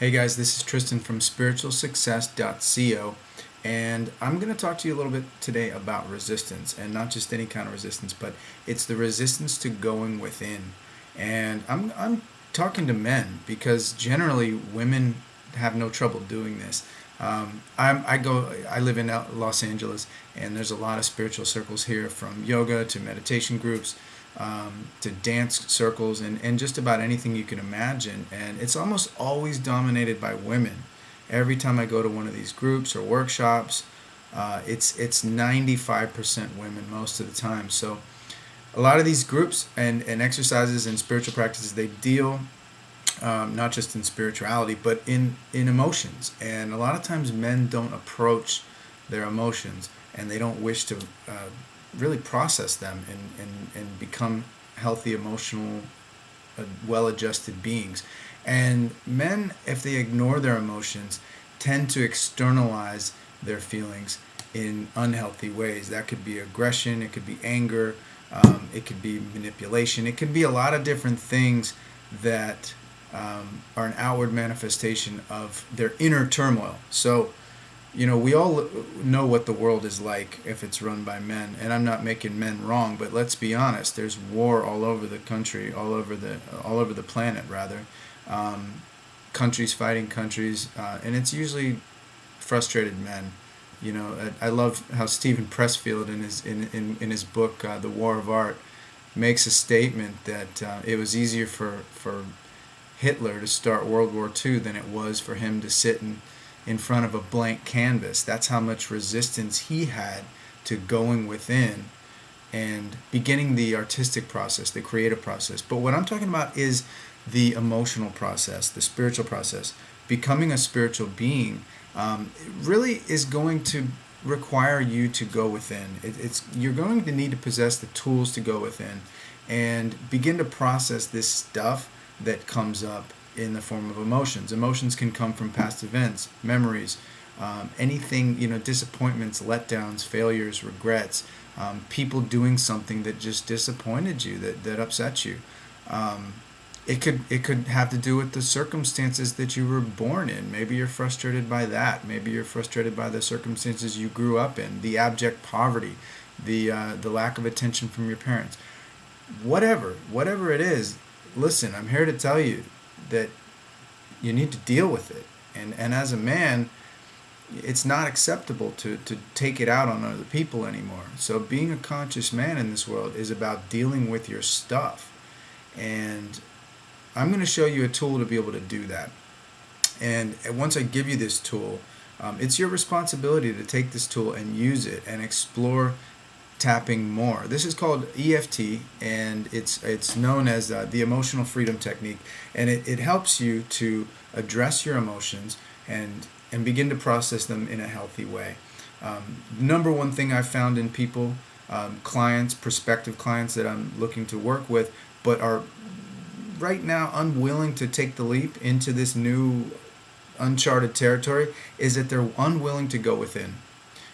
Hey guys, this is Tristan from spiritualsuccess.co, and I'm going to talk to you a little bit today about resistance, and not just any kind of resistance, but it's the resistance to going within. And I'm talking to men because generally women have no trouble doing this. I live in Los Angeles, and there's a lot of spiritual circles here, from yoga to meditation groups, to dance circles, and just about anything you can imagine. And it's almost always dominated by women. Every time I go to one of these groups or workshops, it's 95% women most of the time. So a lot of these groups and exercises and spiritual practices, they deal not just in spirituality, but in emotions. And a lot of times men don't approach their emotions, and they don't wish to really process them and become healthy, emotional, well-adjusted beings. And men, if they ignore their emotions, tend to externalize their feelings in unhealthy ways. That could be aggression, it could be anger, it could be manipulation, it could be a lot of different things that are an outward manifestation of their inner turmoil. So, we all know what the world is like if it's run by men, and I'm not making men wrong, but let's be honest. There's war all over the country, all over the planet, rather. Countries fighting countries, and it's usually frustrated men. I love how Stephen Pressfield in his book The War of Art makes a statement that it was easier for Hitler to start World War II than it was for him to sit in front of a blank canvas. That's how much resistance he had to going within and beginning the artistic process, the creative process. But what I'm talking about is the emotional process, the spiritual process. Becoming a spiritual being really is going to require you to go within. You're going to need to possess the tools to go within and begin to process this stuff that comes up in the form of emotions. Emotions can come from past events, memories, anything, disappointments, letdowns, failures, regrets, people doing something that just disappointed you, that upset you. It could have to do with the circumstances that you were born in. Maybe you're frustrated by that. Maybe you're frustrated by the circumstances you grew up in, the abject poverty, the lack of attention from your parents. Whatever it is, listen, I'm here to tell you that you need to deal with it. And as a man, it's not acceptable to take it out on other people anymore. So being a conscious man in this world is about dealing with your stuff. And I'm going to show you a tool to be able to do that. And once I give you this tool, it's your responsibility to take this tool and use it and explore tapping more. This is called EFT, and it's known as the emotional freedom technique, and it helps you to address your emotions and begin to process them in a healthy way. Number one thing I found in people, clients, prospective clients that I'm looking to work with, but are right now unwilling to take the leap into this new uncharted territory, is that they're unwilling to go within.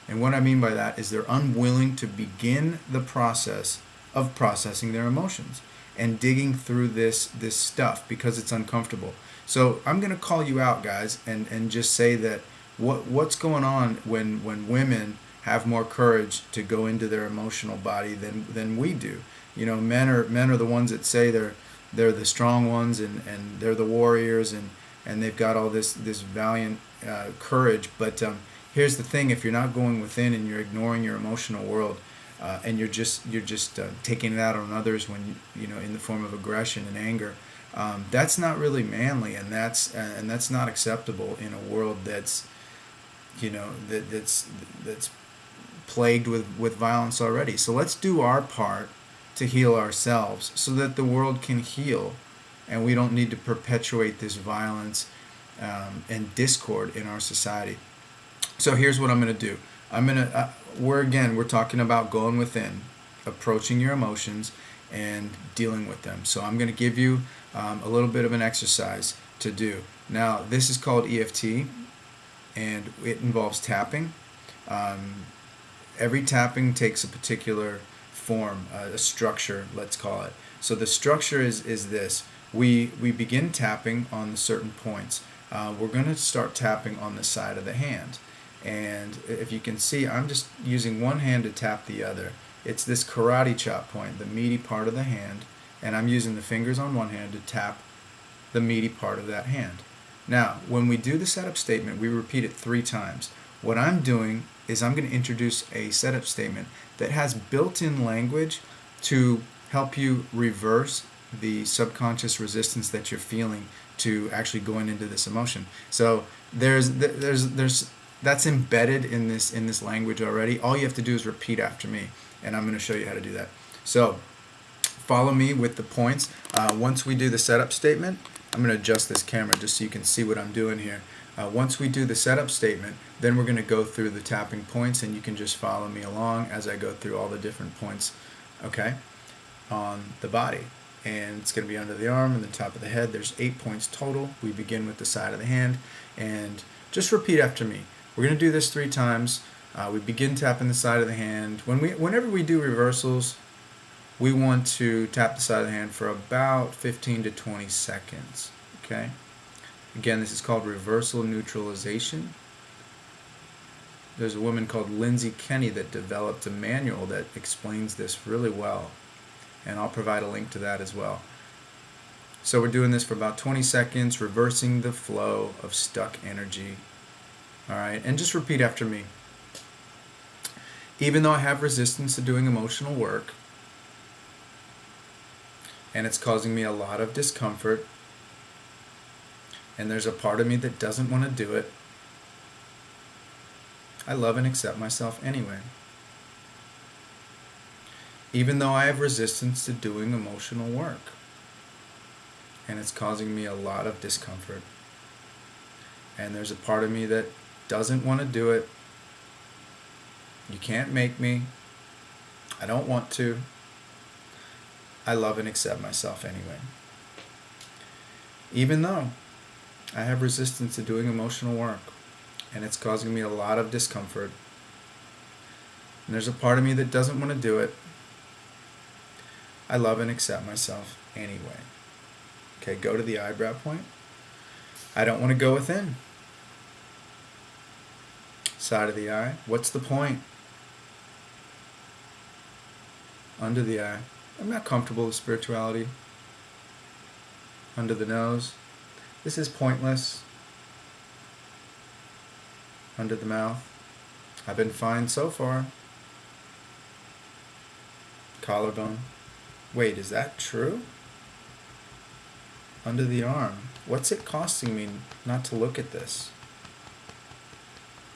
And what I mean by that is they're unwilling to begin the process of processing their emotions and digging through this stuff because it's uncomfortable. So I'm going to call you out, guys, and just say that what's going on when women have more courage to go into their emotional body than we do. Men are the ones that say they're the strong ones, and they're the warriors, and they've got all this valiant courage. But here's the thing: if you're not going within and you're ignoring your emotional world, and you're just taking it out on others when in the form of aggression and anger, that's not really manly, and that's not acceptable in a world that's that's plagued with violence already. So let's do our part to heal ourselves so that the world can heal, and we don't need to perpetuate this violence and discord in our society. So here's what I'm going to do. We're talking about going within, approaching your emotions, and dealing with them. So I'm going to give you a little bit of an exercise to do. Now, this is called EFT, and it involves tapping. Every tapping takes a particular form, a structure, let's call it. So the structure is this. We begin tapping on certain points. we're going to start tapping on the side of the hand. And if you can see, I'm just using one hand to tap the other. It's this karate chop point, the meaty part of the hand, and I'm using the fingers on one hand to tap the meaty part of that hand. Now, when we do the setup statement, we repeat it 3 times. What I'm doing is I'm going to introduce a setup statement that has built-in language to help you reverse the subconscious resistance that you're feeling to actually going into this emotion. So there's that's embedded in this language already. All you have to do is repeat after me, and I'm going to show you how to do that. So follow me with the points. Once we do the setup statement, I'm going to adjust this camera just so you can see what I'm doing here. Once we do the setup statement, then we're going to go through the tapping points, and you can just follow me along as I go through all the different points, okay, on the body. And it's going to be under the arm and the top of the head. There's 8 points total. We begin with the side of the hand, and just repeat after me. We're going to do this 3 times. We begin tapping the side of the hand. Whenever we do reversals, we want to tap the side of the hand for about 15 to 20 seconds, okay? Again, this is called reversal neutralization. There's a woman called Lindsay Kenny that developed a manual that explains this really well, and I'll provide a link to that as well. So we're doing this for about 20 seconds, reversing the flow of stuck energy. All right, and just repeat after me. Even though I have resistance to doing emotional work, and it's causing me a lot of discomfort, and there's a part of me that doesn't want to do it, I love and accept myself anyway. Even though I have resistance to doing emotional work, and it's causing me a lot of discomfort, and there's a part of me that doesn't want to do it, you can't make me, I don't want to, I love and accept myself anyway. Even though I have resistance to doing emotional work, and it's causing me a lot of discomfort, and there's a part of me that doesn't want to do it, I love and accept myself anyway. Okay, go to the eyebrow point. I don't want to go within. Side of the eye. What's the point? Under the eye. I'm not comfortable with spirituality. Under the nose. This is pointless. Under the mouth. I've been fine so far. Collarbone. Wait, is that true? Under the arm. What's it costing me not to look at this?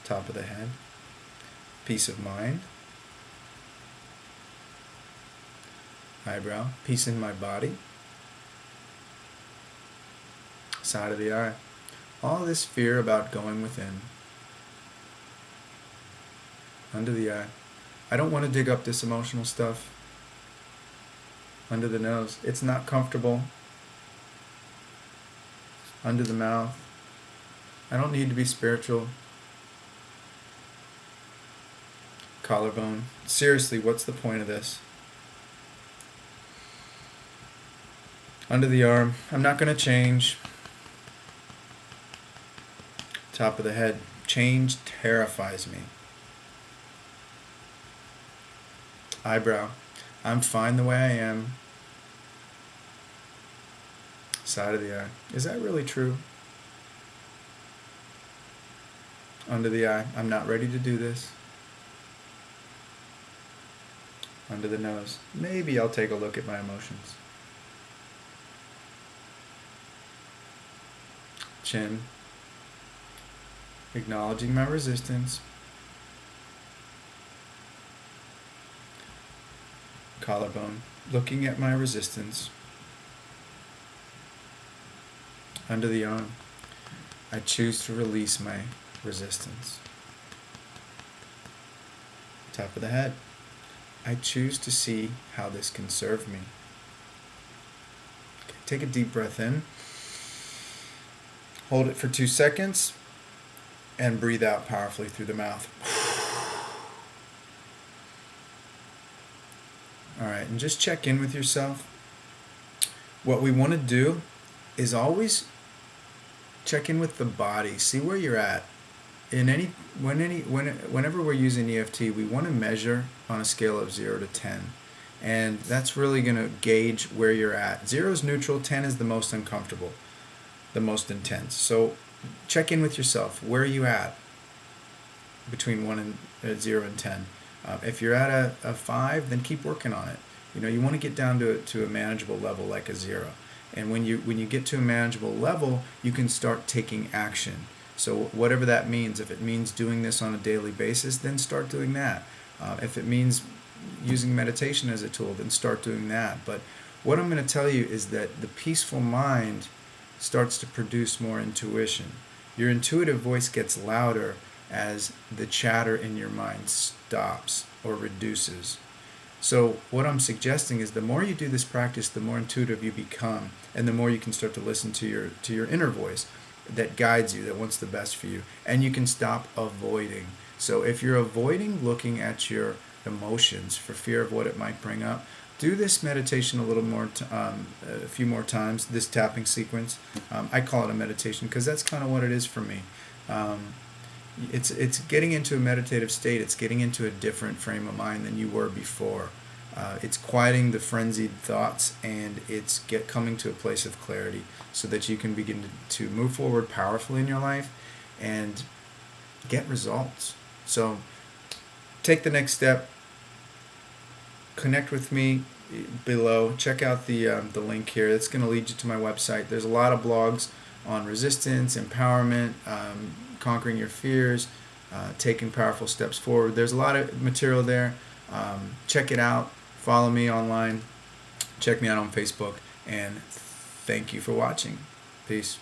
Top of the head. Peace of mind. Eyebrow. Peace in my body. Side of the eye. All this fear about going within. Under the eye. I don't want to dig up this emotional stuff. Under the nose. It's not comfortable. Under the mouth. I don't need to be spiritual. Collarbone. Seriously, what's the point of this? Under the arm. I'm not going to change. Top of the head. Change terrifies me. Eyebrow. I'm fine the way I am. Side of the eye. Is that really true? Under the eye. I'm not ready to do this. Under the nose. Maybe I'll take a look at my emotions. Chin. Acknowledging my resistance. Collarbone. Looking at my resistance. Under the arm. I choose to release my resistance. Top of the head. I choose to see how this can serve me. Okay, take a deep breath in. Hold it for 2 seconds. And breathe out powerfully through the mouth. Alright, and just check in with yourself. What we want to do is always check in with the body. See where you're at. Whenever we're using EFT, we want to measure on a scale of 0 to 10, and that's really going to gauge where you're at. 0 is neutral, 10 is the most uncomfortable, the most intense. So check in with yourself. Where are you at between 0 and 10? If you're at a 5, then keep working on it. You want to get down to a manageable level like a 0. And when you get to a manageable level, you can start taking action. So whatever that means, if it means doing this on a daily basis, then start doing that. If it means using meditation as a tool, then start doing that. But what I'm going to tell you is that the peaceful mind starts to produce more intuition. Your intuitive voice gets louder as the chatter in your mind stops or reduces. So what I'm suggesting is the more you do this practice, the more intuitive you become, and the more you can start to listen to your inner voice that guides you, that wants the best for you, and you can stop avoiding. So if you're avoiding looking at your emotions for fear of what it might bring up, do this meditation a little more, a few more times. This tapping sequence, I call it a meditation because that's kind of what it is for me. It's getting into a meditative state. It's getting into a different frame of mind than you were before. It's quieting the frenzied thoughts, and it's coming to a place of clarity so that you can begin to move forward powerfully in your life and get results. So take the next step. Connect with me below. Check out the link here. It's going to lead you to my website. There's a lot of blogs on resistance, empowerment, conquering your fears, taking powerful steps forward. There's a lot of material there. Check it out. Follow me online. Check me out on Facebook. And thank you for watching. Peace.